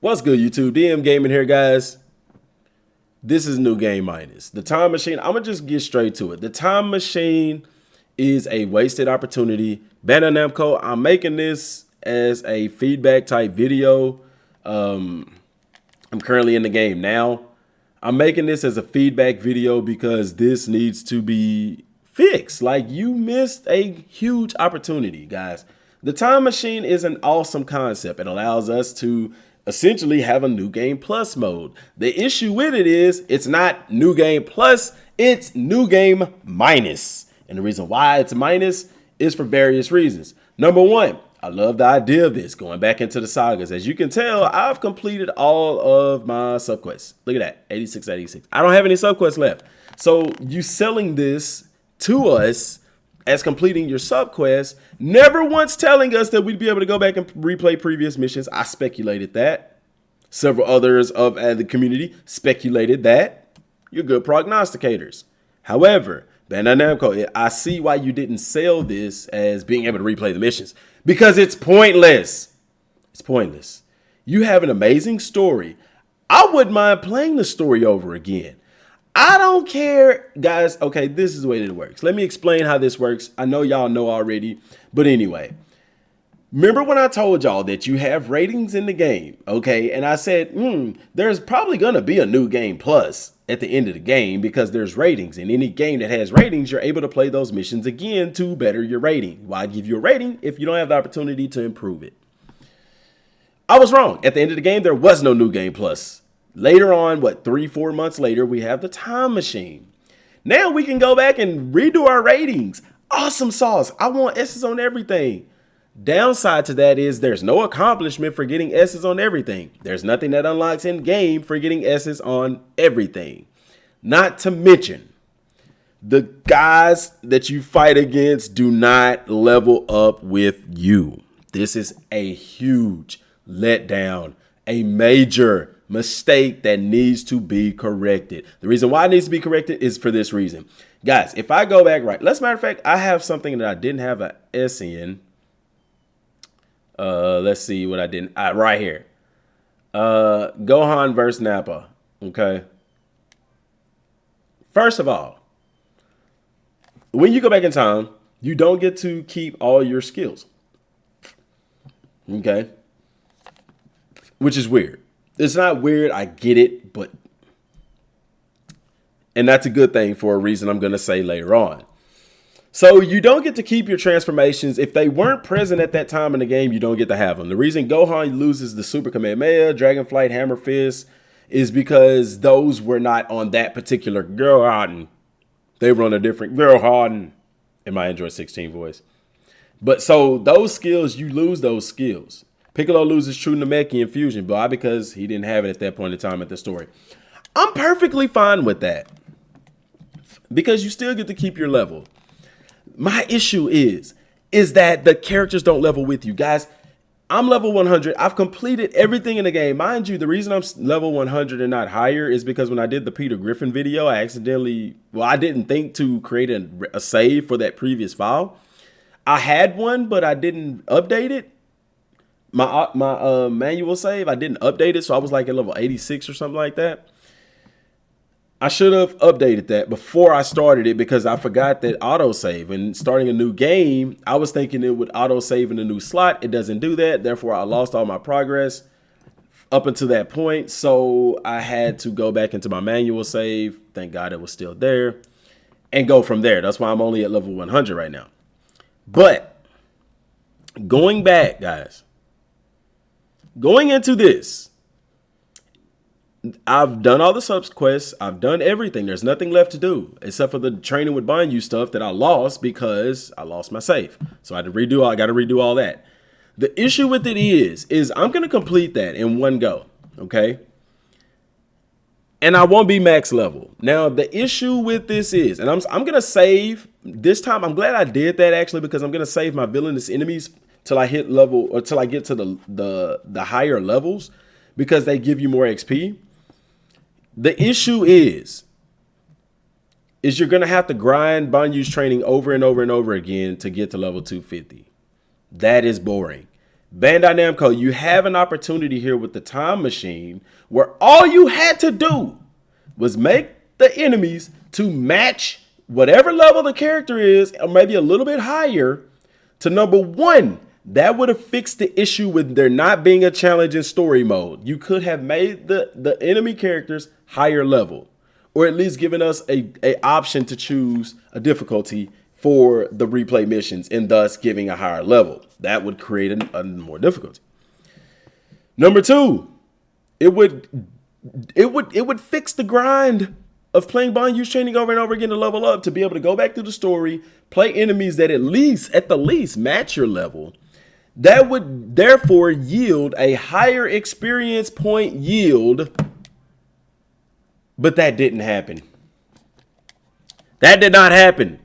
What's good, YouTube? Dmgaming here, guys. This is New Game Minus. The time machine, I'm going to just get straight to it. The time machine is a wasted opportunity. Bandai Namco, I'm making this as a feedback type video. I'm currently in the game now. I'm making this as a feedback video because this needs to be fixed. Like, you missed a huge opportunity, guys. The time machine is an awesome concept. It allows us to essentially have a new game plus mode. The issue with it is it's not new game plus, it's new game minus. And the reason why it's minus is for various reasons. Number one, I love the idea of this, going back into the sagas. As you can tell, I've completed all of my subquests. Look at that, 86, 86. I don't have any subquests left. So you selling this to us as completing your subquest, never once telling us that we'd be able to go back and replay previous missions. I speculated that. Several others of the community speculated that. You're good prognosticators. However, Bandai Namco, I see why you didn't sell this as being able to replay the missions, because it's pointless. It's pointless. You have an amazing story. I wouldn't mind playing the story over again. I don't care, guys. Okay, this is the way that it works. Let me explain how this works. I know y'all know already, but anyway. Remember when I told y'all that you have ratings in the game, okay? And I said, there's probably going to be a new game plus at the end of the game because there's ratings. In any game that has ratings, you're able to play those missions again to better your rating. Why give you a rating if you don't have the opportunity to improve it? I was wrong. At the end of the game, there was no new game plus. Later on, 3-4 months later, we have the time machine. Now we can go back and redo our ratings. Awesome sauce. I want S's on everything. Downside to that is there's no accomplishment for getting S's on everything. There's nothing that unlocks in game for getting S's on everything. Not to mention, the guys that you fight against do not level up with you. This is a huge letdown, a major mistake that needs to be corrected. The reason why it needs to be corrected is for this reason. Guys, if I go back right, let's matter of fact, I have something that I didn't have a S in. Let's see what I didn't. Right here. Gohan versus Nappa. Okay. First of all, when you go back in time, you don't get to keep all your skills. Okay. Which is weird. It's not weird, I get it, and that's a good thing for a reason I'm going to say later on. So you don't get to keep your transformations. If they weren't present at that time in the game, you don't get to have them. The reason Gohan loses the Super Kamehameha, Dragon Flight, Hammer Fist is because those were not on that particular Gohan. They were on a different Gohan in my Android 16 voice. But so those skills, you lose those skills. Piccolo loses True Namekian Fusion, why? Because he didn't have it at that point in time at the story. I'm perfectly fine with that because you still get to keep your level. My issue is that the characters don't level with you. Guys, I'm level 100. I've completed everything in the game. Mind you, the reason I'm level 100 and not higher is because when I did the Peter Griffin video, I didn't think to create a save for that previous file. I had one, but I didn't update it. My manual save, I didn't update it, so I was like at level 86 or something like that. I should have updated that before I started it because I forgot that autosave. And starting a new game, I was thinking it would autosave in a new slot. It doesn't do that. Therefore, I lost all my progress up until that point. So I had to go back into my manual save. Thank God it was still there. And go from there. That's why I'm only at level 100 right now. But going back, guys. Going into this, I've done all the subquests. I've done everything. There's nothing left to do except for the training with Banyu stuff that I lost because I lost my save. So I got to redo all that. The issue with it is I'm going to complete that in one go. Okay. And I won't be max level. Now, the issue with this is, and I'm going to save this time. I'm glad I did that actually because I'm going to save my villainous enemies till I hit level or till I get to the higher levels because they give you more XP. The issue is you're going to have to grind Banyu's training over and over and over again to get to level 250. That is boring. Bandai Namco, you have an opportunity here with the time machine where all you had to do was make the enemies to match whatever level the character is, or maybe a little bit higher, to number one. That would have fixed the issue with there not being a challenge in story mode. You could have made the enemy characters higher level, or at least given us a option to choose a difficulty for the replay missions, and thus giving a higher level. That would create a more difficulty. Number two, it would fix the grind of playing Bond Use Training over and over again to level up, to be able to go back through the story, play enemies that at the least match your level. That would therefore yield a higher experience point yield, but that didn't happen. That did not happen.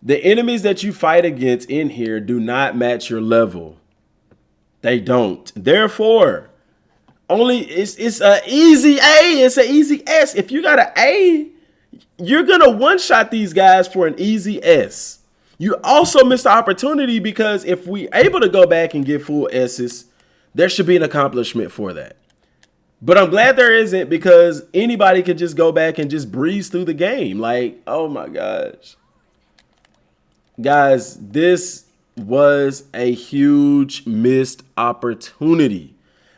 The enemies that you fight against in here do not match your level. They don't. Therefore, it's an easy A, it's an easy S. If you got an A, you're gonna one-shot these guys for an easy S. You also missed the opportunity, because if we able to go back and get full S's, there should be an accomplishment for that. But I'm glad there isn't, because anybody can just go back and just breeze through the game. Like, oh my gosh. Guys, this was a huge missed opportunity.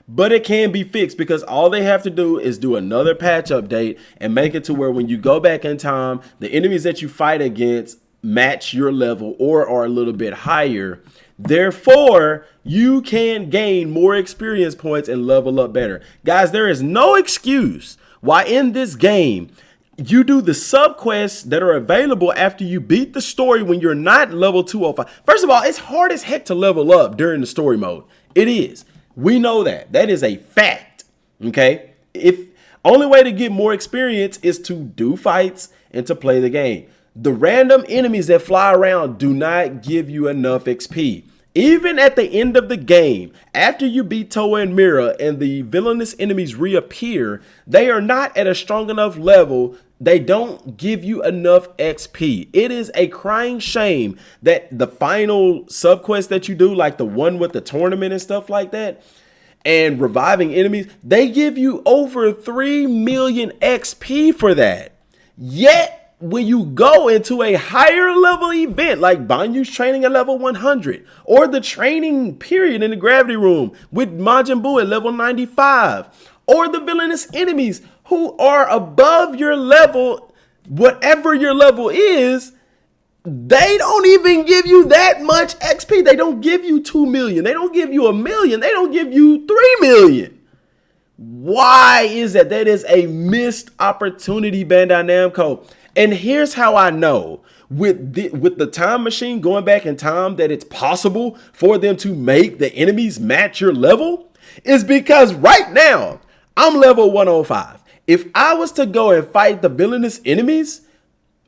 But it can be fixed, because all they have to do is do another patch update and make it to where when you go back in time, the enemies that you fight against match your level or are a little bit higher. Therefore, you can gain more experience points and level up better. Guys, there is no excuse why in this game you do the sub quests that are available after you beat the story when you're not level 205. First of all, it's hard as heck to level up during the story mode. It is. We know that. That is a fact. Okay? If only way to get more experience is to do fights and to play the game. The random enemies that fly around do not give you enough XP. Even at the end of the game, after you beat Toa and Mira and the villainous enemies reappear, they are not at a strong enough level. They don't give you enough XP. It is a crying shame that the final subquest that you do, like the one with the tournament and stuff like that, and reviving enemies, they give you over 3 million XP for that. Yet, when you go into a higher level event like Bond Use Training at level 100, or the training period in the gravity room with Majin Buu at level 95, or the villainous enemies who are above your level, whatever your level is, they don't even give you that much XP. They don't give you 2 million. They don't give you 1 million. They don't give you 3 million. Why is that? That is a missed opportunity, Bandai Namco. And here's how I know with the time machine going back in time that it's possible for them to make the enemies match your level, is because right now I'm level 105. If I was to go and fight the villainous enemies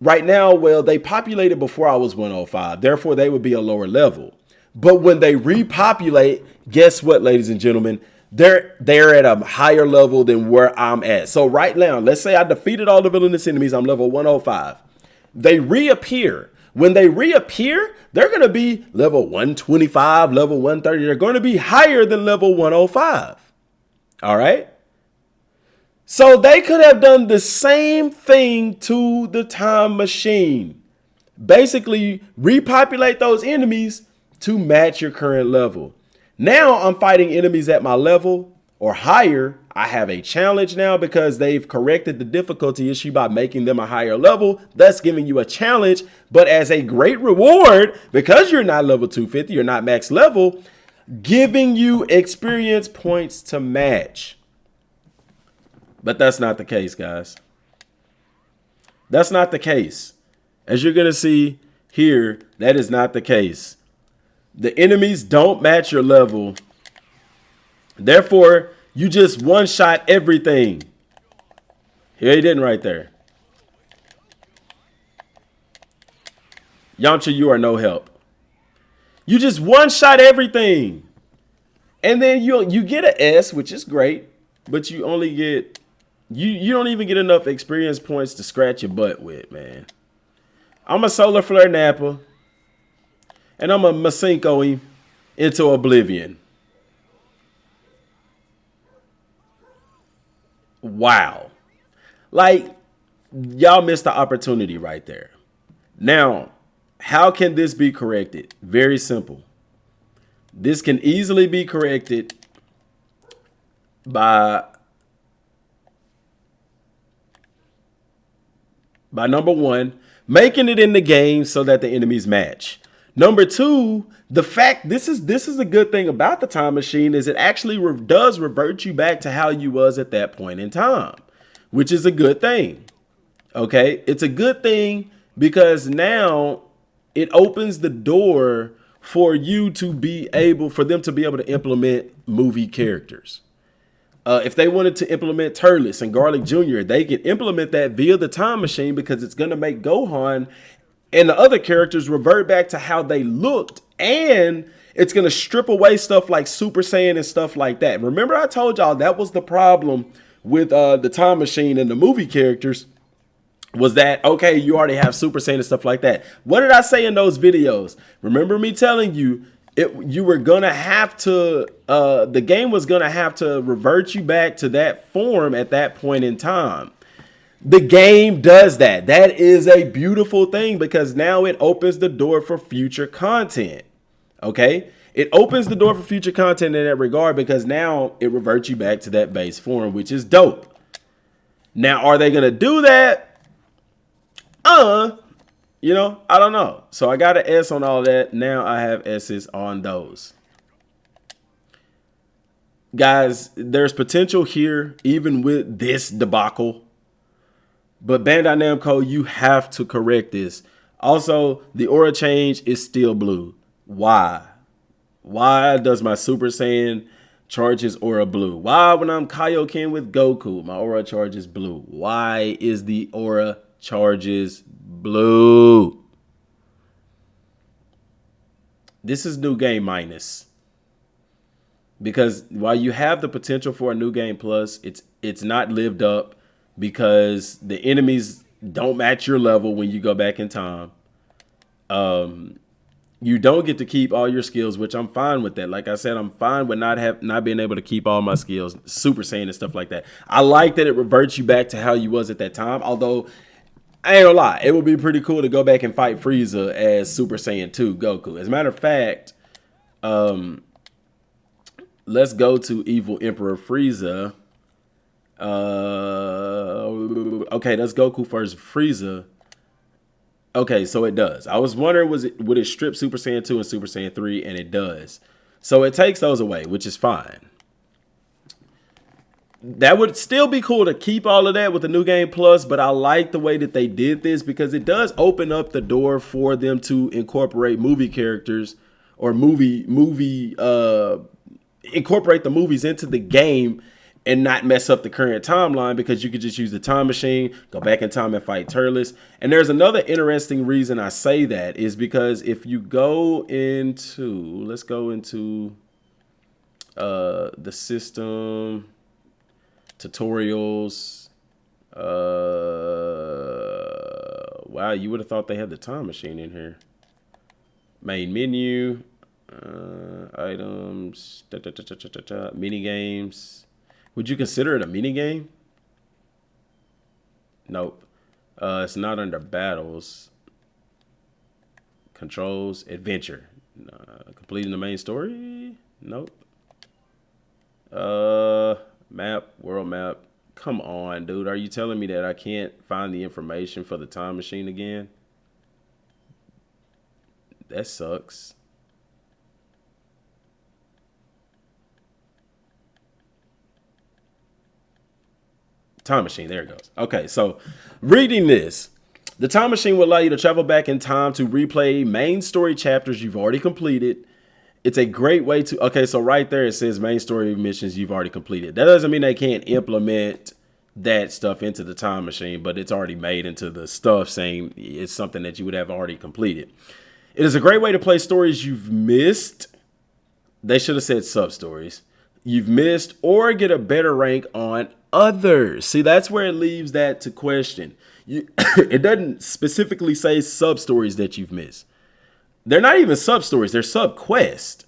right now, well, they populated before I was 105. Therefore, they would be a lower level. But when they repopulate, guess what, ladies and gentlemen? They're at a higher level than where I'm at. So right now, let's say I defeated all the villainous enemies. I'm level 105. They reappear. When they reappear, they're going to be level 125, level 130. They're going to be higher than level 105. All right. So they could have done the same thing to the time machine. Basically, repopulate those enemies to match your current level. Now I'm fighting enemies at my level or higher. I have a challenge now because they've corrected the difficulty issue by making them a higher level, thus giving you a challenge. But as a great reward, because you're not level 250, you're not max level, giving you experience points to match. But that's not the case, guys. That's not the case. As you're going to see here, that is not the case. The enemies don't match your level. Therefore, you just one-shot everything. Here he didn't right there. Yamcha, you are no help. You just one-shot everything. And then you get an S, which is great. But you only get... You don't even get enough experience points to scratch your butt with, man. I'm a Solar Flare Nappa. And I'm a Masenko him into oblivion. Wow. Like, y'all missed the opportunity right there. Now, how can this be corrected? Very simple. This can easily be corrected by number one, making it in the game so that the enemies match. Number two, the fact this is a good thing about the time machine is it actually does revert you back to how you was at that point in time, which is a good thing. Okay, it's a good thing because now it opens the door for you to be able, for them to be able to implement movie characters. If they wanted to implement Turles and Garlic Jr., they can implement that via the time machine because it's going to make Gohan and the other characters revert back to how they looked. And it's going to strip away stuff like Super Saiyan and stuff like that. Remember, I told y'all that was the problem with the time machine and the movie characters was that, okay, you already have Super Saiyan and stuff like that. What did I say in those videos? Remember me telling you, you were gonna have to the game was gonna have to revert you back to that form at that point in time. The game does that. That is a beautiful thing because now it opens the door for future content. Okay, it opens the door for future content in that regard because now it reverts you back to that base form, which is dope. Now, are they gonna do that? I don't know. So I got an S on all that. Now I have S's on those. Guys, there's potential here, even with this debacle. But Bandai Namco, you have to correct this. Also, the aura change is still blue. Why? Why does my Super Saiyan charge his aura blue? Why, when I'm Kaioken with Goku, my aura charges blue? Why is the aura charges blue? This is New Game Minus. Because while you have the potential for a New Game Plus, it's not lived up because the enemies don't match your level when you go back in time. You don't get to keep all your skills, which I'm fine with that. Like I said, I'm fine with not being able to keep all my skills, Super Saiyan and stuff like that. I like that it reverts you back to how you was at that time, although I ain't gonna lie, it would be pretty cool to go back and fight Frieza as Super Saiyan 2 Goku. As a matter of fact, let's go to Evil Emperor Frieza. Okay, that's Goku versus Frieza. Okay, so it does. I was wondering, would it strip Super Saiyan 2 and Super Saiyan 3, and it does. So it takes those away, which is fine. That would still be cool to keep all of that with the New Game Plus, but I like the way that they did this because it does open up the door for them to incorporate movie characters or incorporate the movies into the game and not mess up the current timeline because you could just use the time machine, go back in time and fight Turles. And there's another interesting reason I say that is because if you go into, let's go into the system, tutorials. Wow, you would have thought they had the time machine in here. Main menu, items, mini games. Would you consider it a mini game? Nope. It's not under battles. Controls, adventure. Completing the main story? Nope. Map, world map. Come on, dude. Are you telling me that I can't find the information for the time machine again? That sucks. Time machine, there it goes. Okay, so reading this, the time machine will allow you to travel back in time to replay main story chapters you've already completed. It's a great way to, okay, so right there it says main story missions you've already completed. That doesn't mean they can't implement that stuff into the time machine, but it's already made into the stuff saying it's something that you would have already completed. It is a great way to play stories you've missed. They should have said sub-stories. You've missed or get a better rank on others. See, that's where it leaves that to question. It doesn't specifically say sub-stories that you've missed. They're not even sub-stories. They're sub-quests.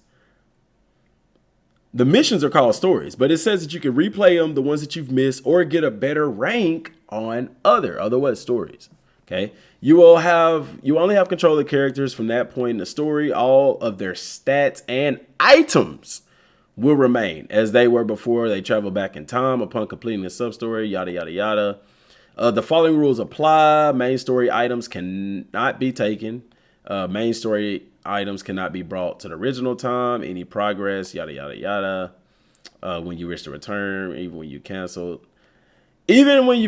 The missions are called stories, but it says that you can replay them, the ones that you've missed, or get a better rank on other stories. Okay. You only have control of the characters from that point in the story. All of their stats and items will remain as they were before they travel back in time upon completing the sub-story, yada, yada, yada. The following rules apply. Main story items cannot be taken. Main story items cannot be brought to the original time. Any progress, yada, yada, yada. When you wish to return, even when you've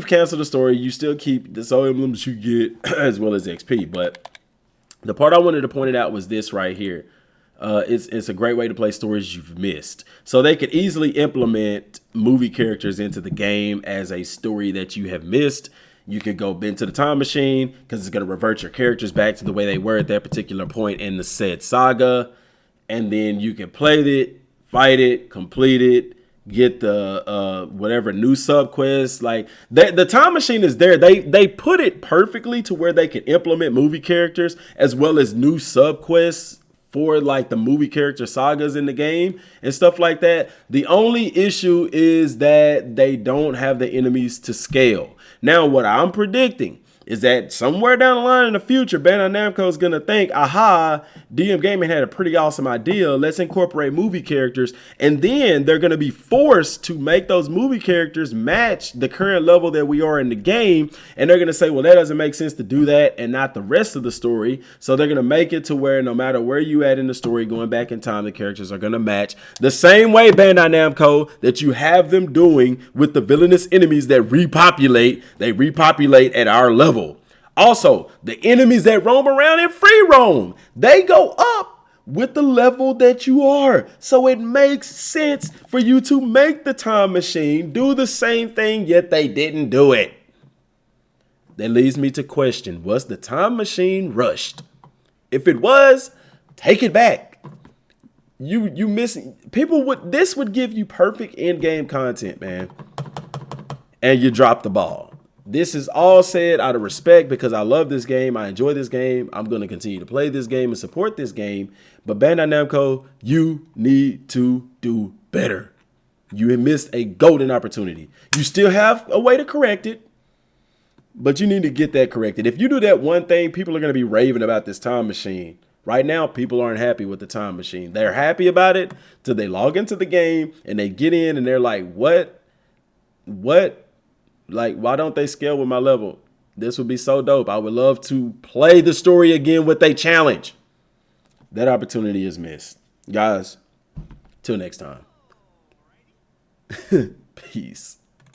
canceled the story, you still keep the soul emblems you get as well as XP. But the part I wanted to point it out was this right here. It's a great way to play stories you've missed. So they could easily implement movie characters into the game as a story that you have missed. You could go into the time machine because it's going to revert your characters back to the way they were at that particular point in the said saga. And then you can play it, fight it, complete it, get the whatever new subquests. Like the time machine is there. They put it perfectly to where they can implement movie characters as well as new subquests for like the movie character sagas in the game and stuff like that. The only issue is that they don't have the enemies to scale. Now, what I'm predicting is that somewhere down the line in the future, Bandai Namco is going to think, aha, Dmgaming had a pretty awesome idea. Let's incorporate movie characters. And then they're going to be forced to make those movie characters match the current level that we are in the game. And they're going to say, well, that doesn't make sense to do that and not the rest of the story. So they're going to make it to where no matter where you at in the story, going back in time, the characters are going to match the same way, Bandai Namco, that you have them doing with the villainous enemies that repopulate. They repopulate at our level. Also, the enemies that roam around in free roam, they go up with the level that you are. So it makes sense for you to make the time machine do the same thing, yet they didn't do it. That leads me to question, was the time machine rushed? If it was, take it back. You missing this would give you perfect in-game content, man. And you drop the ball. This is all said out of respect because I love this game. I enjoy this game. I'm going to continue to play this game and support this game. But Bandai Namco, you need to do better. You have missed a golden opportunity. You still have a way to correct it, but you need to get that corrected. If you do that one thing, people are going to be raving about this time machine. Right now, people aren't happy with the time machine. They're happy about it till they log into the game and they get in and they're like, what? Like, why don't they scale with my level? This would be so dope. I would love to play the story again with a challenge. That opportunity is missed. Guys, till next time. Peace.